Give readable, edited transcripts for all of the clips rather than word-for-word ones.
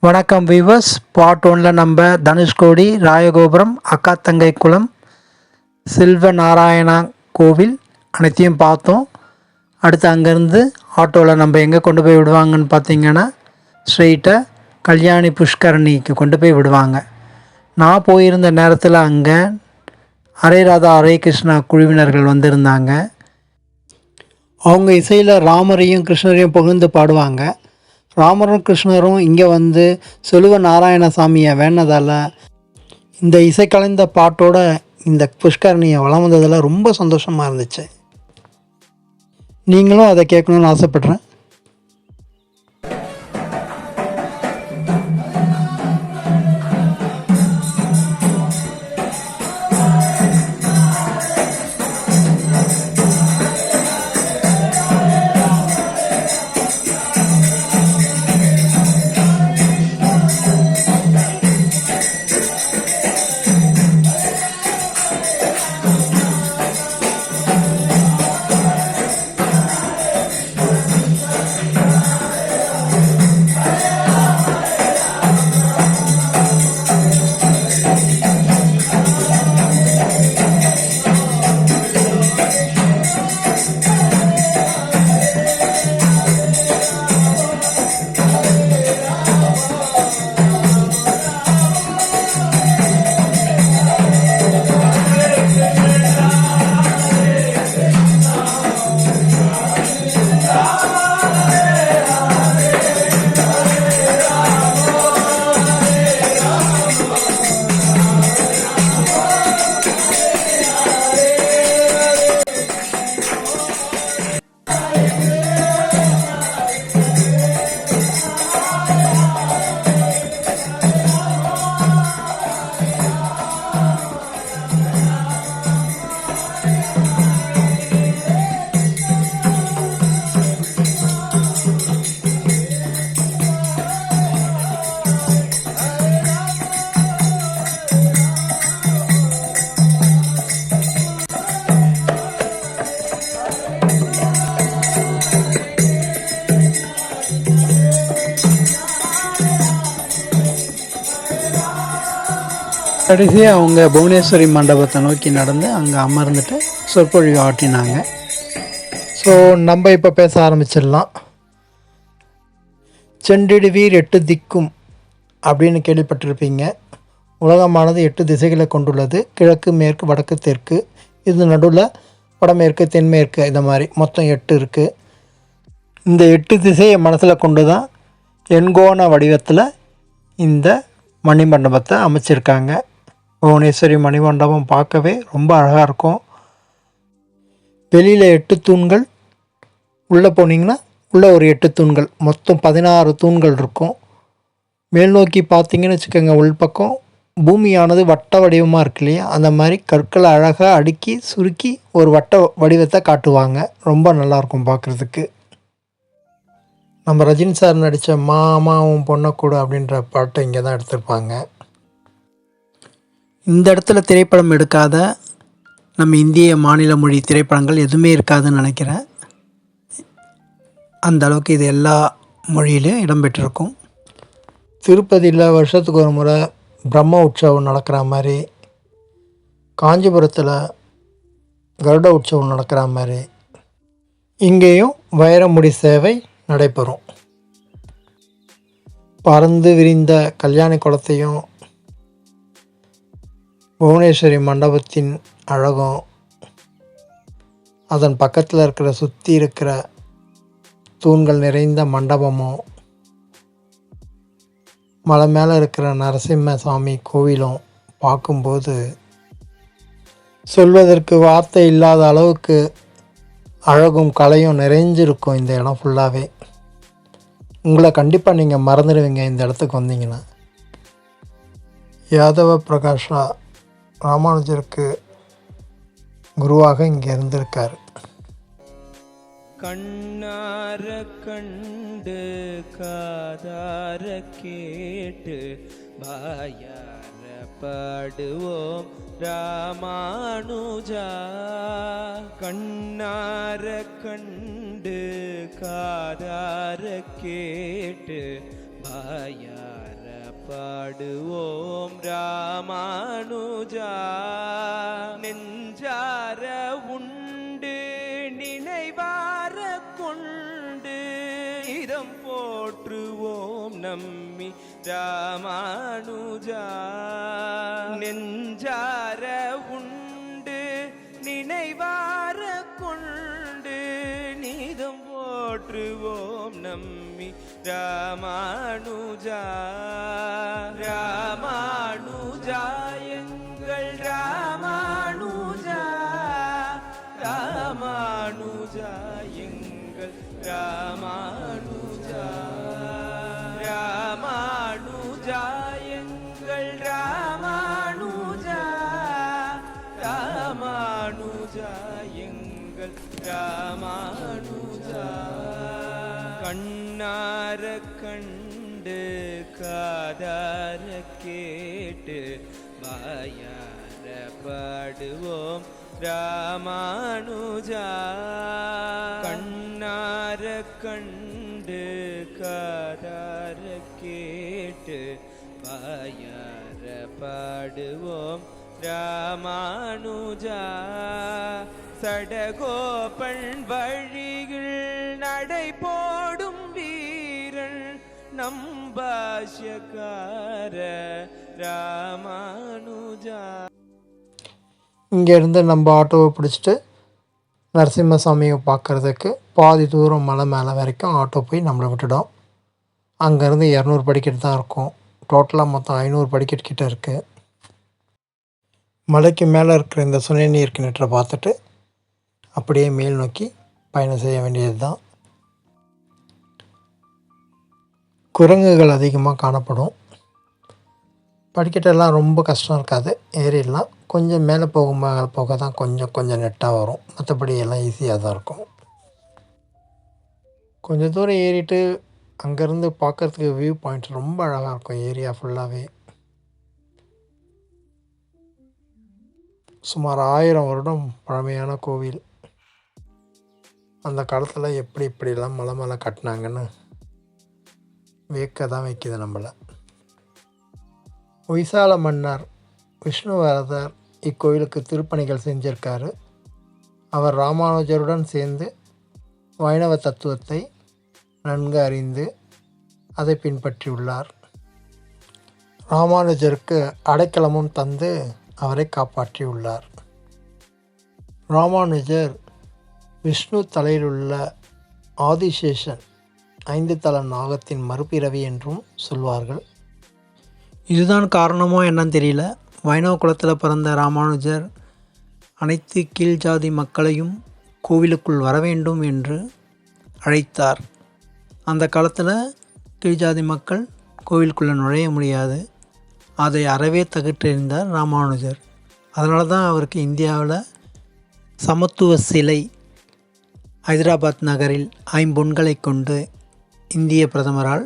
வணக்கம் viewers. Part 1ல் நம்ம தனுஷ்கோடி, ராயகோபுரம், அக்கா தங்கை குளம், செல்வ நாராயணா கோவில் அனைத்தையும் பார்த்தோம். அடுத்து அங்கேருந்து ஆட்டோவில் நம்ம எங்கே கொண்டு போய் விடுவாங்கன்னு பார்த்தீங்கன்னா ஸ்ட்ரெயிட்டாக கல்யாணி புஷ்கரணிக்கு கொண்டு போய் விடுவாங்க. நான் போயிருந்த நேரத்தில் அங்கே ஹரே ராதா ஹரே கிருஷ்ணா குழுவினர்கள் வந்திருந்தாங்க. அவங்க இசையில் ராமரையும் கிருஷ்ணரையும் புகழ்ந்து பாடுவாங்க. ராமரும் கிருஷ்ணரும் இங்கே வந்து செல்வ நாராயணசாமியை வேணதால் இந்த இசை கலைந்த பாட்டோட இந்த புஷ்கரணியை வளம் வந்ததில் ரொம்ப சந்தோஷமாக இருந்துச்சு. நீங்களும் அதை கேட்கணுன்னு ஆசைப்பட்றேன். கடைசியாக அவங்க புவனேஸ்வரி மண்டபத்தை நோக்கி நடந்து அங்கே அமர்ந்துட்டு சொற்பொழிவு ஆட்டினாங்க. ஸோ நம்ம இப்போ பேச ஆரம்பிச்சிடலாம். செண்டிடுவீர் 8 திக்கும் அப்படின்னு கேள்விப்பட்டிருப்பீங்க. உலகமானது 8 திசைகளை கொண்டுள்ளது. கிழக்கு, மேற்கு, வடக்கு, தெற்கு. இது நடுவில் வடமேற்கு, தென்மேற்கு, இந்த மாதிரி மொத்தம் 8 இருக்குது. இந்த 8 திசையை மனசில் கொண்டு தான் எண்கோண வடிவத்தில் இந்த மணிமண்டபத்தை அமைச்சிருக்காங்க. புவனேஸ்வரி மணிமண்டபம் பார்க்கவே ரொம்ப அழகாக இருக்கும். வெளியில் 8 தூண்கள், உள்ளே போனீங்கன்னா உள்ளே ஒரு 8 தூண்கள், மொத்தம் 16 தூண்கள் இருக்கும். மேல் நோக்கி பார்த்தீங்கன்னு வச்சுக்கோங்க, உள்பக்கம் பூமியானது வட்ட வடிவமாக இருக்கு இல்லையா, அந்த மாதிரி கற்களை அழகாக அடுக்கி சுருக்கி ஒரு வட்ட வடிவத்தை காட்டுவாங்க. ரொம்ப நல்லாயிருக்கும் பார்க்குறதுக்கு. நம்ம ரஜினி சார் நடித்த மாமாவும் பொண்ணக்கூட அப்படின்ற பாட்டை இங்கே தான் எடுத்திருப்பாங்க. இந்த இடத்துல திரைப்படம் எடுக்காத நம்ம இந்திய மாநில மொழி திரைப்படங்கள் எதுவுமே இருக்காதுன்னு நினைக்கிறேன். அந்த அளவுக்கு இது எல்லா மொழியிலையும் இடம்பெற்றிருக்கும். திருப்பதியில் வருஷத்துக்கு ஒரு முறை பிரம்ம உற்சவம் நடக்கிற மாதிரி, காஞ்சிபுரத்தில் கருட உற்சவம் நடக்கிற மாதிரி இங்கேயும் வைரமுடி சேவை நடைபெறும். பறந்து விரிந்த கல்யாணி குளத்தையும் புவனேஸ்வரி மண்டபத்தின் அழகும், அதன் பக்கத்தில் இருக்கிற சுற்றி இருக்கிற தூண்கள் நிறைந்த மண்டபமும், மலை மேலே இருக்கிற நரசிம்ம சாமி கோவிலும் பார்க்கும்போது சொல்வதற்கு வார்த்தை இல்லாத அளவுக்கு அழகும் கலையும் நிறைஞ்சிருக்கும் இந்த இடம் ஃபுல்லாகவே. உங்களை கண்டிப்பாக நீங்கள் மறந்துடுவீங்க இந்த இடத்துக்கு வந்தீங்கன்னா. யாதவ பிரகாஷா ராமானுஜருக்கு குருவாக இங்கே இருந்திருக்கார். கண்ணார கண்டு காதார கேட்டு பாயார பாடுவோம் ராமானுஜா. கண்ணார கண்டு காதார கேட்டு பாயார பாடுவோம் ராமானுஜா. நெஞ்சார உண்டு நினைவார கொண்டு இதம் போற்றுவோம் நம்மி ராமானுஜா. நெஞ்சார உண்டு நினைவார கொண்டு நீதம் போற்றுவோம் நம்மி ராமானுஜா. ராமானுஜா எங்கள் ராமானுஜா. ராமானுஜா எங்கள் ராமானுஜா. ராமானுஜா எங்கள் ராமானுஜா. ராமானுஜா எங்கள் ராமானுஜா. கண்ணார கண்டு காதார கேட்டு வாயார பாடுவோம் ராமானுஜா. கண்ணார கண்டு காதார கேட்டு வாயார பாடுவோம் ராமானுஜா. சடகோபன் வழியில் நடை போடும் வீரன் நம்பாஷ்யக்கார ராமானுஜா. இங்கேருந்து நம்ம ஆட்டோவை பிடிச்சிட்டு நரசிம்மசாமியை பார்க்குறதுக்கு பாதி தூரம் மலை மேலே வரைக்கும் ஆட்டோ போய் நம்மளை விட்டுடும். அங்கேருந்து 200 படிக்கட்டு தான் இருக்கும். டோட்டலாக மொத்தம் 500 படிக்கட்டு கிட்டே இருக்குது. மலைக்கு மேலே இருக்கிற இந்த சுனை நீர் கிணற்றை பார்த்துட்டு அப்படியே மேல் நோக்கி பயணம் செய்ய வேண்டியது தான். குரங்குகள் அதிகமாக காணப்படும். படிக்கட்டெல்லாம் ரொம்ப கஷ்டம் இருக்காது, ஏறிடலாம். கொஞ்சம் மேலே போக தான் கொஞ்சம் நெட்டாக வரும். மற்றபடி எல்லாம் ஈஸியாக தான் இருக்கும். கொஞ்சம் தூரம் ஏறிட்டு அங்கேருந்து பார்க்குறதுக்கு வியூ பாயிண்ட் ரொம்ப அழகாக இருக்கும். ஏரியா ஃபுல்லாகவே சுமார் 1000 வருடம் பழமையான கோவில். அந்த காலத்தில் இப்படிலாம் மலை கட்டினாங்கன்னு வியக்க தான் வைக்கிது நம்மளை. விசால மன்னர் விஷ்ணுவரதர் இக்கோயிலுக்கு திருப்பணிகள் செஞ்சிருக்காரு. அவர் ராமானுஜருடன் சேர்ந்து வைணவ தத்துவத்தை நன்கு அறிந்து அதை பின்பற்றியுள்ளார். ராமானுஜருக்கு அடைக்கலமும் தந்து அவரை காப்பாற்றியுள்ளார். ராமானுஜர் விஷ்ணு தலையிலுள்ள ஆதிசேஷன் 5 தல நாகத்தின் மறுபிறவி என்றும் சொல்வார்கள். இதுதான் காரணமோ என்னன்னு தெரியல. வைணவ குலத்தில் பிறந்த ராமானுஜர் அனைத்து கீழ் ஜாதி மக்களையும் கோவிலுக்குள் வர வேண்டும் என்று அழைத்தார். அந்த காலத்தில் கீழ் ஜாதி மக்கள் கோவிலுக்குள்ளே நுழைய முடியாது. அதை அறவே தகற்றெறிந்தார் ராமானுஜர். அதனால தான் அவருக்கு இந்தியாவில் சமத்துவ சிலை ஹைதராபாத் நகரில் 5 பொன்களை கொண்டு இந்திய பிரதமரால்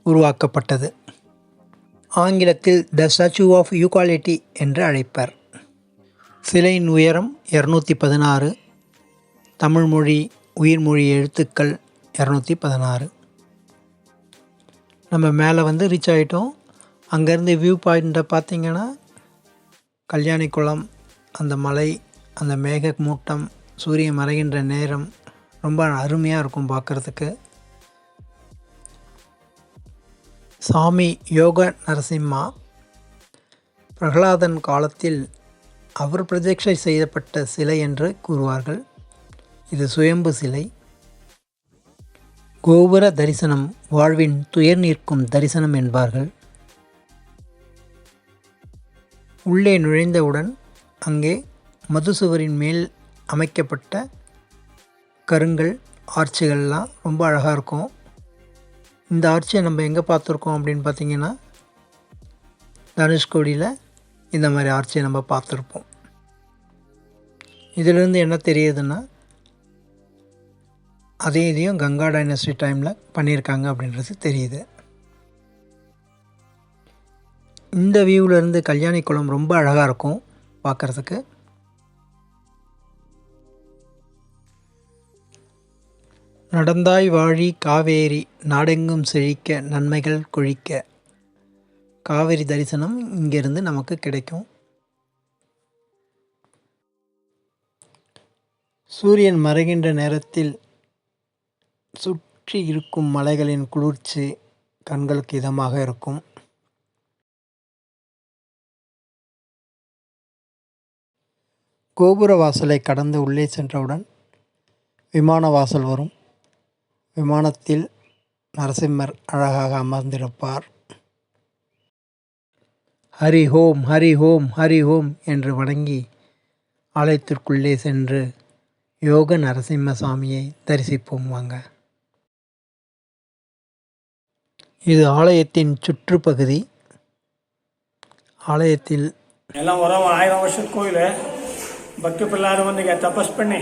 உருவாக்கப்பட்டது. ஆங்கிலத்தில் த ஸ்டாச்சு ஆஃப் ஈக்வாலிட்டி என்று அழைப்பர். சிலையின் உயரம் 216, தமிழ் மொழி உயிர்மொழி எழுத்துக்கள் 216. நம்ம மேலே ரீச் ஆகிட்டோம். அங்கேருந்து வியூ பாயிண்ட்டை பார்த்திங்கன்னா கல்யாணிக்குளம், அந்த மலை, அந்த மேக மூட்டம், சூரியன் மறைகின்ற நேரம் ரொம்ப அருமையாக இருக்கும் பார்க்குறதுக்கு. சாமி யோக நரசிம்மா பிரகலாதன் காலத்தில் அவர் பிரதிஷ்டை செய்யப்பட்ட சிலை என்று கூறுவார்கள். இது சுயம்பு சிலை. கோபுர தரிசனம் வாழ்வின் துயர் நீர்க்கும் தரிசனம் என்பார்கள். உள்ளே நுழைந்தவுடன் அங்கே மதுசுவரின் மேல் அமைக்கப்பட்ட கருங்கல் ஆர்ச்சுகள்லாம் ரொம்ப அழகாக இருக்கும். இந்த ஆர்ச்சியை நம்ம எங்கே பார்த்துருக்கோம் அப்படின்னு பார்த்திங்கன்னா தனுஷ்கோடியில் இந்த மாதிரி ஆர்ச்சியை நம்ம பார்த்துருப்போம். இதிலிருந்து என்ன தெரியுதுன்னா இதையும் கங்கா டைனஸ்டி டைமில் பண்ணியிருக்காங்க அப்படின்றது தெரியுது. இந்த வியூவிலேருந்து கல்யாணிக்குளம் ரொம்ப அழகாக இருக்கும் பார்க்குறதுக்கு. நடந்தாய் வாழி காவேரி நாடெங்கும் செழிக்க நன்மைகள் கொழிக்க காவிரி தரிசனம் இங்கேருந்து நமக்கு கிடைக்கும். சூரியன் மறைகின்ற நேரத்தில் சுற்றி இருக்கும் மலைகளின் குளிர்ச்சி கண்களுக்கு இதமாக இருக்கும். கோபுர வாசலை கடந்து உள்ளே சென்றவுடன் விமான வாசல் வரும். விமானத்தில் நரசிம்மர் அழகாக அமர்ந்திருப்பார். ஹரி ஓம் ஹரி ஓம் ஹரி ஓம் என்று வணங்கி ஆலயத்திற்குள்ளே சென்று யோக நரசிம்ம சுவாமியை தரிசிப்போம் வாங்க. இது ஆலயத்தின் சுற்றுப்பகுதி. ஆலயத்தில் எல்லாம் ஒரு 1000 வருஷத்து கோயில். ಭಕ್ತಿ ಪ್ರಹ್ಲಾದ ಬಂದಿಗೆ ತಪಸ್ பண்ணி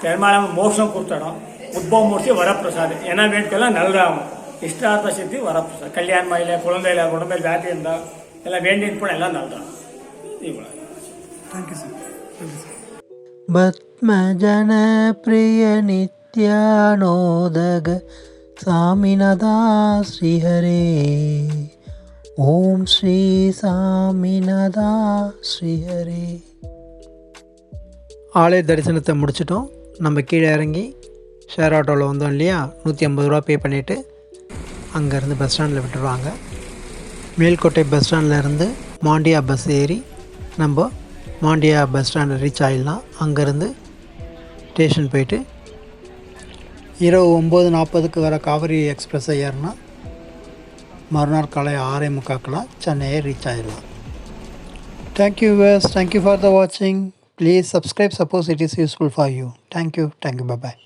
திருமால மோட்சம் கொடுத்தடும். உத்பவமூர்த்தி வரப்பிரசாத் என்ன வேண்டியெல்லாம் நல்லதாகும். இஷ்டார்த்த சித்தி வரப்பிரசாத். கல்யாணம் இல்லை, குழந்தை இல்லை, குழந்தை ஜாதி இருந்தால் எல்லாம் வேண்டியது போல எல்லாம் நல்லதாகும். இவ்வளோ. Thank you sir. பத்மஜன பிரிய நித்யானோதக சாமினதா ஸ்ரீஹரே ஓம் ஸ்ரீ சாமினதா ஸ்ரீஹரே. ஆலய தரிசனத்தை முடிச்சிட்டோம். நம்ம கீழே இறங்கி ஷேர் ஆட்டோவில் வந்தோம் இல்லையா, 150 ரூபா பே பண்ணிவிட்டு அங்கேருந்து பஸ் ஸ்டாண்டில் விட்டுருவாங்க. மேல்கோட்டை பஸ் ஸ்டாண்டில் இருந்து மாண்டியா பஸ் ஏறி நம்ம மாண்டியா பஸ் ஸ்டாண்டில் ரீச் ஆகிடலாம். அங்கேருந்து ஸ்டேஷன் போயிட்டு இரவு 9:40க்கு வர காவிரி எக்ஸ்பிரஸை ஏறினா மறுநாள் காலை 6:45 சென்னையை ரீச் ஆகிடலாம். Thank you viewers, thank you for the வாட்சிங். Please subscribe suppose it is useful for you. Thank you. Bye bye.